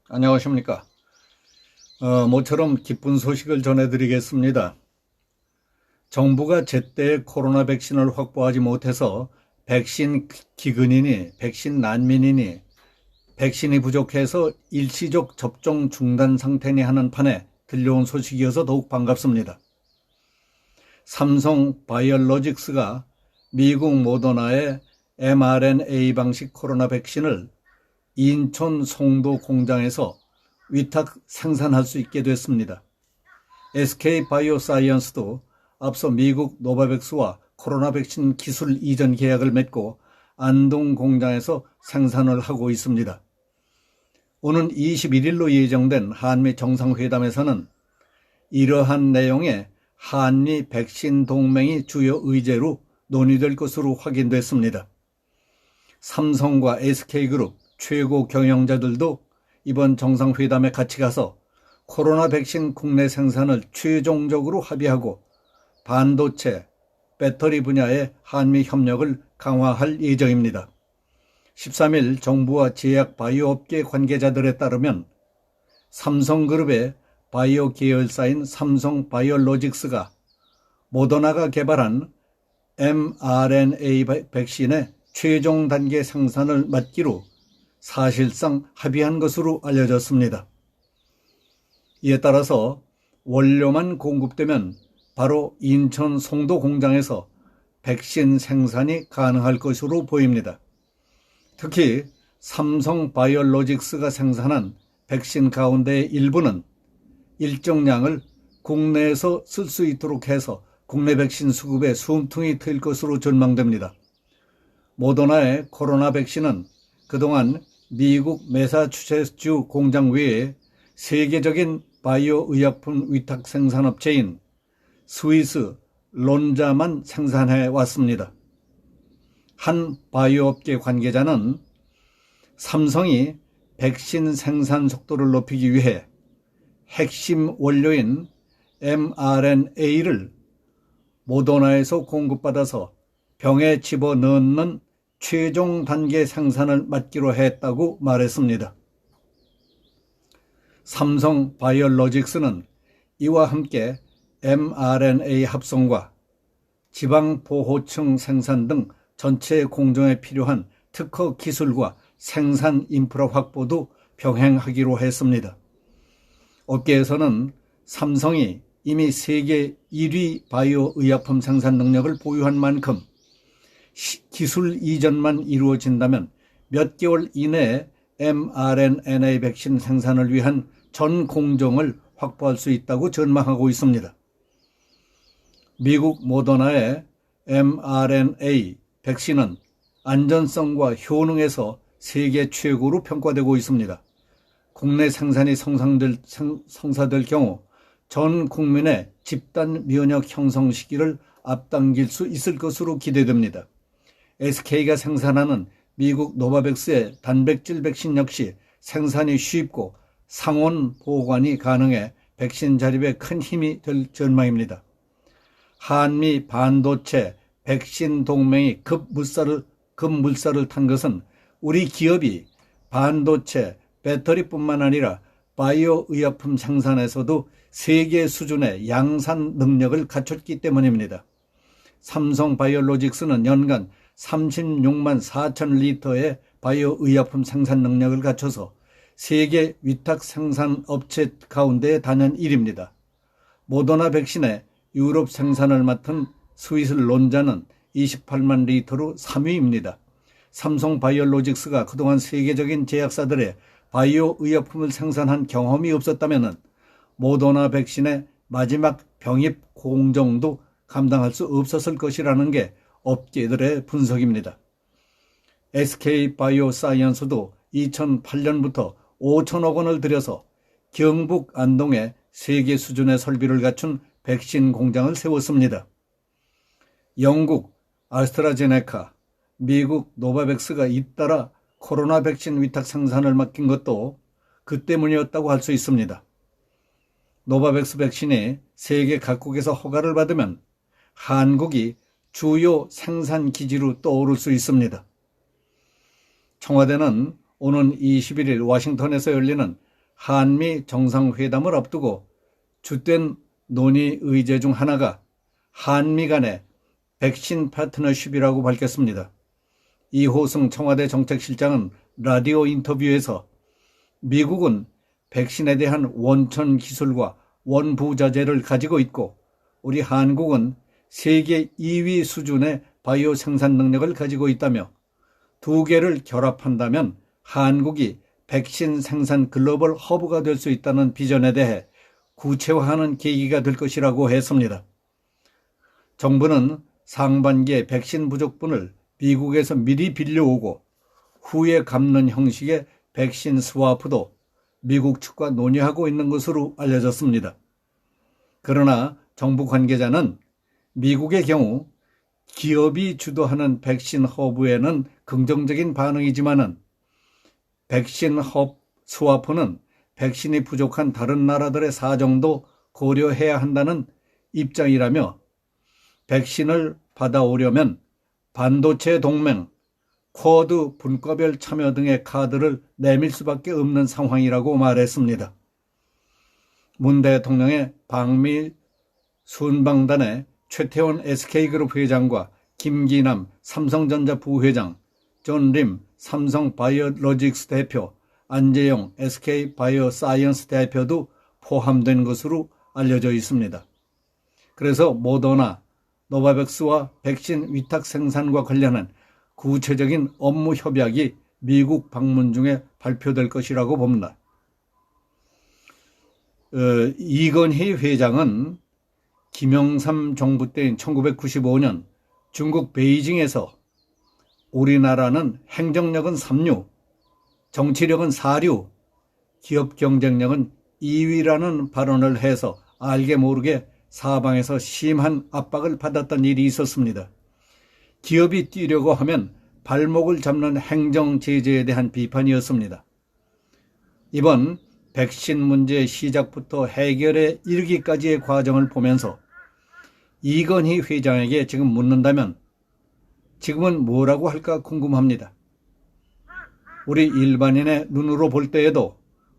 안녕하십니까. 모처럼 기쁜 소식을 전해드리겠습니다. 정부가 제때 코로나 백신을 확보하지 못해서 백신 기근이니 백신 난민이니 백신이 부족해서 일시적 접종 중단 상태니 하는 판에 들려온 소식이어서 더욱 반갑습니다. 삼성 바이오로직스가 미국 모더나의 mRNA 방식 코로나 백신을 인천 송도 공장에서 위탁 생산할 수 있게 됐습니다. SK 바이오사이언스도 앞서 미국 노바백스와 코로나 백신 기술 이전 계약을 맺고 안동 공장에서 생산을 하고 있습니다. 오는 21일로 예정된 한미 정상회담에서는 이러한 내용의 한미 백신 동맹이 주요 의제로 논의될 것으로 확인됐습니다. 삼성과 SK그룹 최고 경영자들도 이번 정상회담에 같이 가서 코로나 백신 국내 생산을 최종적으로 합의하고 반도체, 배터리 분야의 한미 협력을 강화할 예정입니다. 13일 정부와 제약 바이오 업계 관계자들에 따르면 삼성그룹의 바이오 계열사인 삼성 바이오로직스가 모더나가 개발한 mRNA 백신의 최종 단계 생산을 맡기로 사실상 합의한 것으로 알려졌습니다. 이에 따라서 원료만 공급되면 바로 인천 송도 공장에서 백신 생산이 가능할 것으로 보입니다. 특히 삼성 바이오로직스가 생산한 백신 가운데의 일부는 일정량을 국내에서 쓸 수 있도록 해서 국내 백신 수급에 숨통이 트일 것으로 전망됩니다. 모더나의 코로나 백신은 그동안 미국 매사추세츠 공장 외에 세계적인 바이오 의약품 위탁 생산업체인 스위스 론자만 생산해 왔습니다. 한 바이오업계 관계자는 삼성이 백신 생산 속도를 높이기 위해 핵심 원료인 mRNA를 모더나에서 공급받아서 병에 집어넣는 최종 단계 생산을 맡기로 했다고 말했습니다. 삼성 바이오로직스는 이와 함께 mRNA 합성과 지방보호층 생산 등 전체 공정에 필요한 특허 기술과 생산 인프라 확보도 병행하기로 했습니다. 업계에서는 삼성이 이미 세계 1위 바이오 의약품 생산 능력을 보유한 만큼 기술 이전만 이루어진다면 몇 개월 이내에 mRNA 백신 생산을 위한 전 공정을 확보할 수 있다고 전망하고 있습니다. 미국 모더나의 mRNA 백신은 안전성과 효능에서 세계 최고로 평가되고 있습니다. 국내 생산이 성사될 경우 전 국민의 집단 면역 형성 시기를 앞당길 수 있을 것으로 기대됩니다. SK가 생산하는 미국 노바백스의 단백질 백신 역시 생산이 쉽고 상온 보관이 가능해 백신 자립에 큰 힘이 될 전망입니다. 한미 반도체 백신 동맹이 급물살을 탄 것은 우리 기업이 반도체, 배터리뿐만 아니라 바이오 의약품 생산에서도 세계 수준의 양산 능력을 갖췄기 때문입니다. 삼성 바이오로직스는 연간 36만 4천 리터의 바이오 의약품 생산 능력을 갖춰서 세계 위탁 생산 업체 가운데 단연 1위입니다. 모더나 백신의 유럽 생산을 맡은 스위스 론자는 28만 리터로 3위입니다. 삼성 바이오로직스가 그동안 세계적인 제약사들의 바이오 의약품을 생산한 경험이 없었다면 모더나 백신의 마지막 병입 공정도 감당할 수 없었을 것이라는 게 업계들의 분석입니다. SK 바이오사이언스도 2008년부터 5천억 원을 들여서 경북 안동에 세계 수준의 설비를 갖춘 백신 공장을 세웠습니다. 영국 아스트라제네카, 미국 노바백스가 잇따라 코로나 백신 위탁 생산을 맡긴 것도 그 때문이었다고 할 수 있습니다. 노바백스 백신이 세계 각국에서 허가를 받으면 한국이 주요 생산 기지로 떠오를 수 있습니다. 청와대는 오는 21일 워싱턴에서 열리는 한미 정상회담을 앞두고 주된 논의 의제 중 하나가 한미 간의 백신 파트너십이라고 밝혔습니다. 이호승 청와대 정책실장은 라디오 인터뷰에서 미국은 백신에 대한 원천 기술과 원부자재를 가지고 있고 우리 한국은 세계 2위 수준의 바이오 생산 능력을 가지고 있다며 두 개를 결합한다면 한국이 백신 생산 글로벌 허브가 될 수 있다는 비전에 대해 구체화하는 계기가 될 것이라고 했습니다. 정부는 상반기에 백신 부족분을 미국에서 미리 빌려오고 후에 갚는 형식의 백신 스와프도 미국 측과 논의하고 있는 것으로 알려졌습니다. 그러나 정부 관계자는 미국의 경우 기업이 주도하는 백신 허브에는 긍정적인 반응이지만은 백신 허브 스와프는 백신이 부족한 다른 나라들의 사정도 고려해야 한다는 입장이라며 백신을 받아오려면 반도체 동맹, 쿼드 분과별 참여 등의 카드를 내밀 수밖에 없는 상황이라고 말했습니다. 문 대통령의 방미 순방단에 최태원 SK그룹 회장과 김기남 삼성전자 부회장, 존 림 삼성바이오로직스 대표, 안재용 SK바이오사이언스 대표도 포함된 것으로 알려져 있습니다. 그래서 모더나, 노바백스와 백신 위탁 생산과 관련한 구체적인 업무 협약이 미국 방문 중에 발표될 것이라고 봅니다. 이건희 회장은 김영삼 정부 때인 1995년 중국 베이징에서 우리나라는 행정력은 3류, 정치력은 4류, 기업 경쟁력은 2위라는 발언을 해서 알게 모르게 사방에서 심한 압박을 받았던 일이 있었습니다. 기업이 뛰려고 하면 발목을 잡는 행정 제재에 대한 비판이었습니다. 이번 백신 문제의 시작부터 해결에 이르기까지의 과정을 보면서 이건희 회장에게 지금 묻는다면 지금은 뭐라고 할까 궁금합니다. 우리 일반인의 눈으로 볼 때에도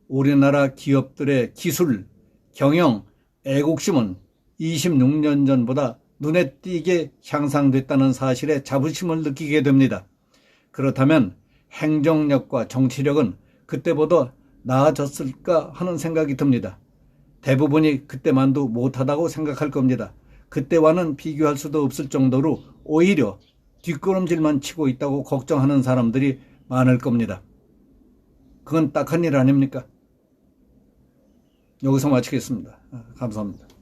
우리나라 기업들의 기술, 경영, 애국심은 26년 전보다 눈에 띄게 향상됐다는 사실에 자부심을 느끼게 됩니다. 그렇다면 행정력과 정치력은 그때보다 나아졌을까 하는 생각이 듭니다. 대부분이 그때만도 못하다고 생각할 겁니다. 그때와는 비교할 수도 없을 정도로 오히려 뒷걸음질만 치고 있다고 걱정하는 사람들이 많을 겁니다. 그건 딱한 일 아닙니까? 여기서 마치겠습니다. 감사합니다.